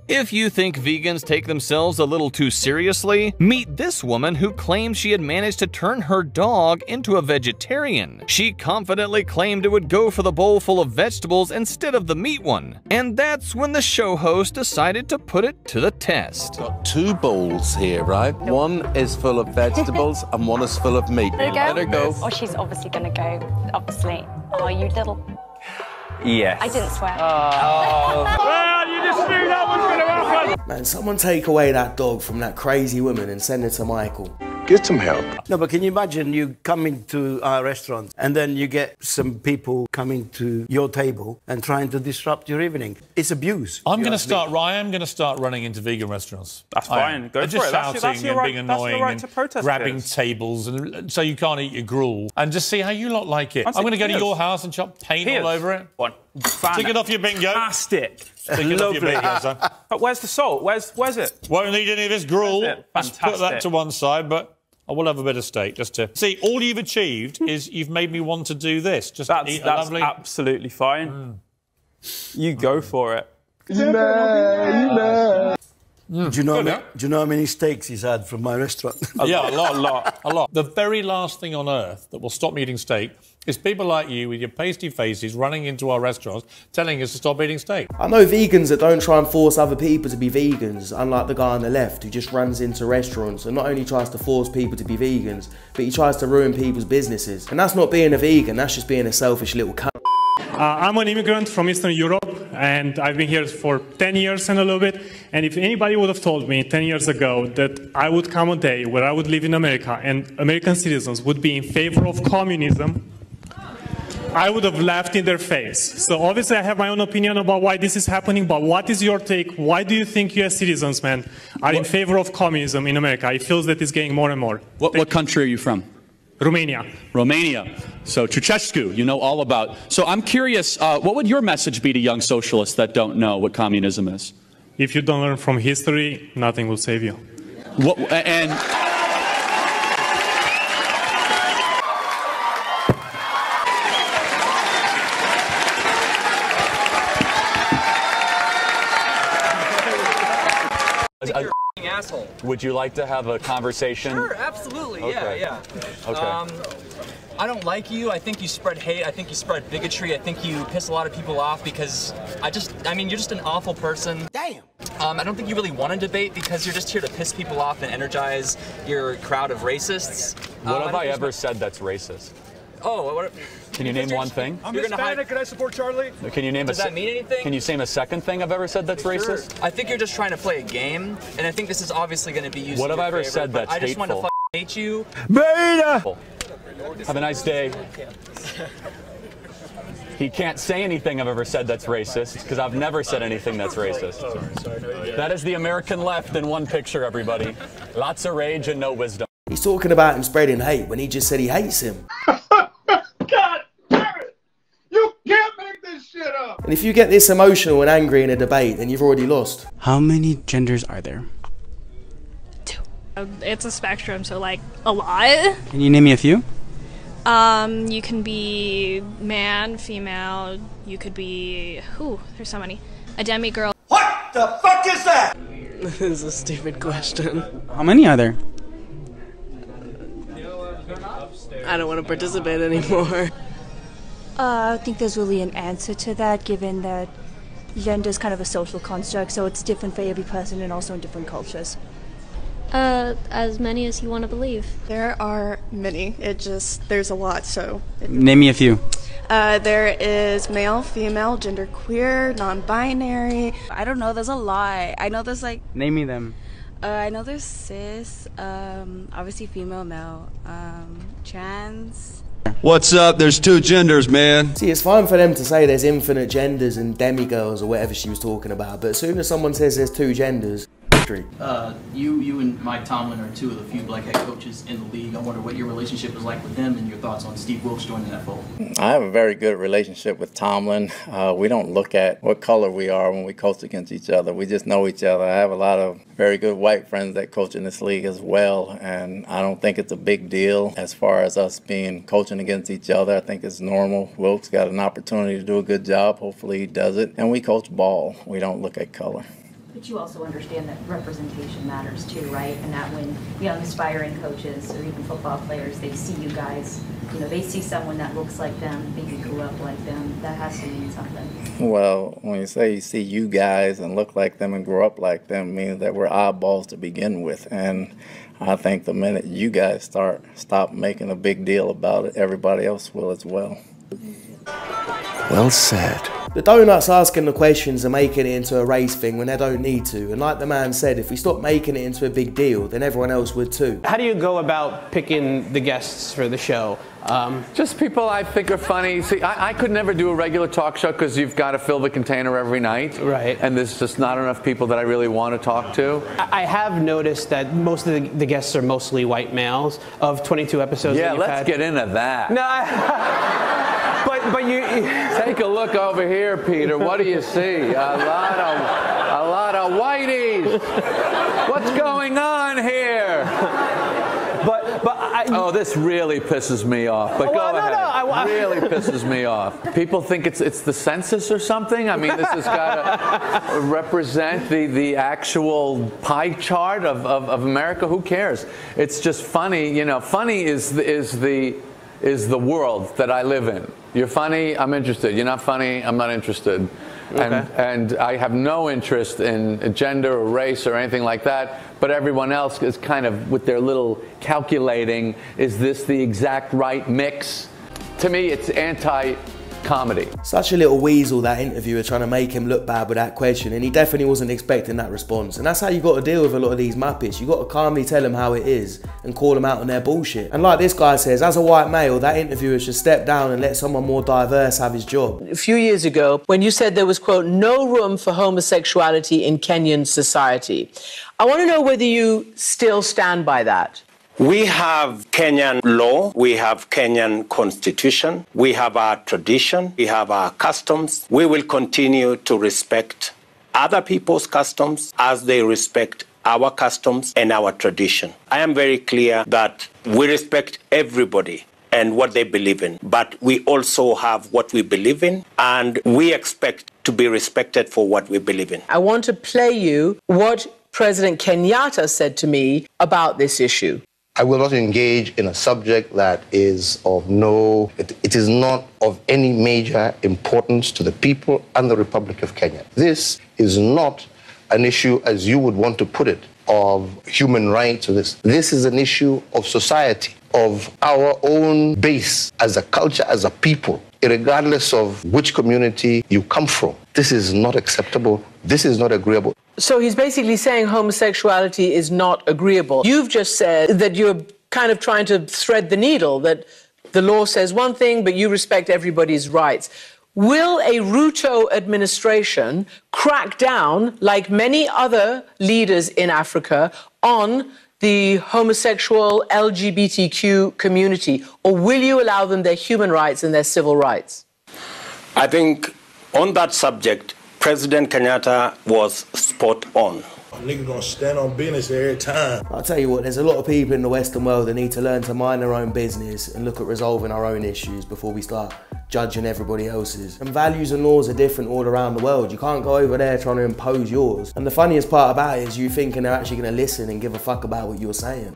If you think vegans take themselves a little too seriously, meet this woman who claimed she had managed to turn her dog into a vegetarian. She confidently claimed it would go for the bowl full of vegetables instead of the meat one. And that's when the show host decided to put it to the test. Got two bowls here, right? One is full of vegetables and one is full of meat. Let her go. Oh, she's obviously gonna go, obviously. Oh, you little... Yes. I didn't swear. Well, you just knew that was going to happen. Man, someone take away that dog from that crazy woman and send it to Michael. Get some help. No, but can you imagine you coming to our restaurant and then you get some people coming to your table and trying to disrupt your evening? It's abuse. I am going to start running into vegan restaurants. That's fine. Go for just it. shouting That's your and right, being annoying right to protest and grabbing this. tables and so you can't eat your gruel and just see how you lot like it. I'm going to go to your house and chop paint all over it. One. Stick it off your bingo. Fantastic. Stick it off your bingo, son. But where's the salt? Where's it? Won't need any of this gruel. Let's put that Fantastic. to one side, but I will have a bit of steak just to see. All you've achieved is you've made me want to do this. Just eat a lovely. That's absolutely fine. You go for it. Do you know how many steaks he's had from my restaurant? Yeah, a lot. The very last thing on earth that will stop me eating steak is people like you with your pasty faces running into our restaurants telling us to stop eating steak. I know vegans that don't try and force other people to be vegans, unlike the guy on the left who just runs into restaurants and not only tries to force people to be vegans, but he tries to ruin people's businesses. And that's not being a vegan, that's just being a selfish little cunt. I'm an immigrant from Eastern Europe, and I've been here for 10 years and a little bit. And if anybody would have told me 10 years ago that I would come a day where I would live in America and American citizens would be in favor of communism, I would have laughed in their face. So obviously I have my own opinion about why this is happening, but what is your take? Why do you think US citizens, man, are in favor of communism in America? It feels that it's getting more and more. What country are you from? Romania. Romania. So Ceausescu, you know all about. So I'm curious, what would your message be to young socialists that don't know what communism is? If you don't learn from history, nothing will save you. What, and Asshole. would you like to have a conversation? Sure, absolutely. Okay. Yeah. Okay. I don't like you. I think you spread hate. I think you spread bigotry. I think you piss a lot of people off because I mean, you're just an awful person. Damn. I don't think you really want to debate because you're just here to piss people off and energize your crowd of racists. What have I ever said that's racist? Oh, what? Can you name one thing? I'm Hispanic. Can I support Charlie? Can you name Does that mean anything? Can you name a second thing I've ever said that's racist? I think you're just trying to play a game, and I think this is obviously going to be used. What in have I your ever favor, said but that's I just want to hateful? hate you. Beta! Have a nice day. He can't say anything I've ever said that's racist, because I've never said anything that's racist. That is the American left in one picture, everybody. Lots of rage and no wisdom. He's talking about him spreading hate when he just said he hates him. God damn it! You can't make this shit up! And if you get this emotional and angry in a debate, then you've already lost. How many genders are there? 2. It's a spectrum, so like a lot. Can you name me a few? You can be man, female, you could be, there's so many. A demigirl. What the fuck is that? This is a stupid question. How many are there? I don't want to participate anymore. I don't think there's really an answer to that, given that gender is kind of a social construct, so it's different for every person and also in different cultures. As many as you want to believe. There are many. There's a lot, so. Name me a few. There is male, female, genderqueer, non-binary. I don't know, there's a lot. I know there's like... Name me them. I know there's cis, obviously female, male, trans. What's up? There's 2 genders, man. See, it's fine for them to say there's infinite genders and demigirls or whatever she was talking about, but as soon as someone says there's 2 genders, you and Mike Tomlin are 2 of the few black head coaches in the league. I wonder what your relationship is like with them and your thoughts on Steve Wilkes joining that fold. I have a very good relationship with Tomlin. We don't look at what color we are when we coach against each other. We just know each other. I have a lot of very good white friends that coach in this league as well, and I don't think it's a big deal as far as us coaching against each other. I think it's normal. Wilkes got an opportunity to do a good job. Hopefully he does it. And we coach ball. We don't look at color. But you also understand that representation matters too, right? And that when young aspiring coaches or even football players, they see you guys, you know, they see someone that looks like them, maybe grew up like them, that has to mean something. Well, when you say you see you guys and look like them and grow up like them, means that we're oddballs to begin with. And I think the minute you guys stop making a big deal about it, everybody else will as well. Well said. The donuts asking the questions and making it into a race thing when they don't need to. And like the man said, if we stop making it into a big deal, then everyone else would too. How do you go about picking the guests for the show? Just people I think are funny. See, I could never do a regular talk show because you've got to fill the container every night. Right. And there's just not enough people that I really want to talk to. I have noticed that most of the guests are mostly white males. Of 22 episodes Yeah, that you've let's had. get into that. No, but you take a look over here, Peter. What do you see? A lot of whiteys. What's going on here? Oh, this really pisses me off. But go ahead. Really pisses me off. People think it's the census or something. I mean, this has got to represent the actual pie chart of America. Who cares? It's just funny. You know, funny is the world that I live in. You're funny, I'm interested. You're not funny, I'm not interested. Okay. And I have no interest in gender or race or anything like that, but everyone else is kind of with their little calculating, is this the exact right mix? To me, it's anti-comedy. Such a little weasel, that interviewer, trying to make him look bad with that question, and he definitely wasn't expecting that response. And that's how you got to deal with a lot of these Muppets. You got to calmly tell them how it is and call them out on their bullshit. And like this guy says, as a white male, that interviewer should step down and let someone more diverse have his job. A few years ago, when you said there was, quote, no room for homosexuality in Kenyan society, I want to know whether you still stand by that. We have Kenyan law, we have Kenyan constitution, we have our tradition, we have our customs. We will continue to respect other people's customs as they respect our customs and our tradition. I am very clear that we respect everybody and what they believe in, but we also have what we believe in, and we expect to be respected for what we believe in. I want to play you what President Kenyatta said to me about this issue. I will not engage in a subject that is of it is not of any major importance to the people and the Republic of Kenya. This is not an issue, as you would want to put it, of human rights or this. This is an issue of society, of our own base as a culture, as a people, regardless of which community you come from. This is not acceptable. This is not agreeable. So he's basically saying homosexuality is not agreeable. You've just said that you're kind of trying to thread the needle, that the law says one thing, but you respect everybody's rights. Will a Ruto administration crack down, like many other leaders in Africa, on the homosexual LGBTQ community, or will you allow them their human rights and their civil rights? I think on that subject, President Kenyatta was spot on. Nigga gonna stand on business every time. I'll tell you what, there's a lot of people in the Western world that need to learn to mind their own business and look at resolving our own issues before we start judging everybody else's. And values and laws are different all around the world. You can't go over there trying to impose yours. And the funniest part about it is you thinking they're actually gonna listen and give a fuck about what you're saying.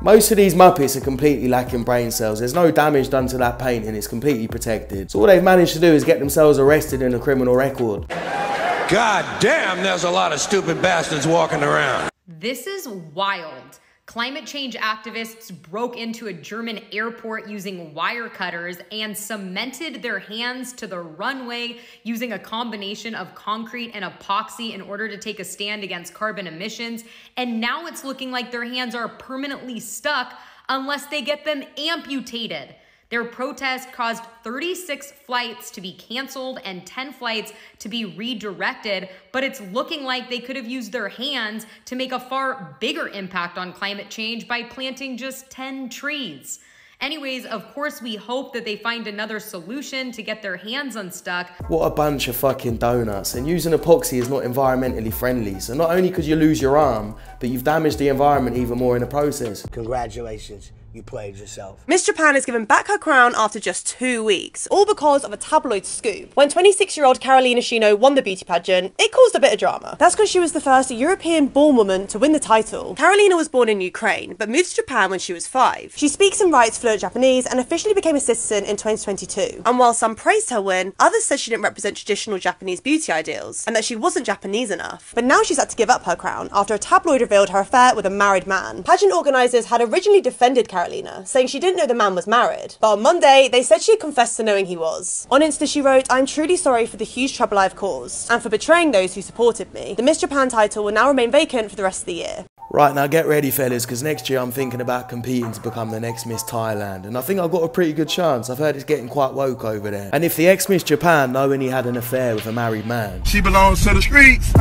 Most of these Muppets are completely lacking brain cells. There's no damage done to that painting, it's completely protected. So all they've managed to do is get themselves arrested in a criminal record. God damn, there's a lot of stupid bastards walking around. This is wild. Climate change activists broke into a German airport using wire cutters and cemented their hands to the runway using a combination of concrete and epoxy in order to take a stand against carbon emissions. And now it's looking like their hands are permanently stuck unless they get them amputated. Their protest caused 36 flights to be canceled and 10 flights to be redirected, but it's looking like they could have used their hands to make a far bigger impact on climate change by planting just 10 trees. Anyways, of course, we hope that they find another solution to get their hands unstuck. What a bunch of fucking donuts. And using epoxy is not environmentally friendly. So not only could you lose your arm, but you've damaged the environment even more in the process. Congratulations. You played yourself. Miss Japan is given back her crown after just 2 weeks, all because of a tabloid scoop. When 26-year-old Carolina Shino won the beauty pageant, it caused a bit of drama. That's because she was the first European-born woman to win the title. Carolina was born in Ukraine, but moved to Japan when she was 5. She speaks and writes fluent Japanese and officially became a citizen in 2022. And while some praised her win, others said she didn't represent traditional Japanese beauty ideals, and that she wasn't Japanese enough. But now she's had to give up her crown after a tabloid revealed her affair with a married man. Pageant organisers had originally defended Carolina, saying she didn't know the man was married. But on Monday, they said she had confessed to knowing he was. On Insta, she wrote, "I'm truly sorry for the huge trouble I've caused, and for betraying those who supported me. The Miss Japan title will now remain vacant for the rest of the year." Right, now get ready, fellas, because next year I'm thinking about competing to become the next Miss Thailand. And I think I've got a pretty good chance. I've heard it's getting quite woke over there. And if the ex-Miss Japan knowing he had an affair with a married man, she belongs to the streets.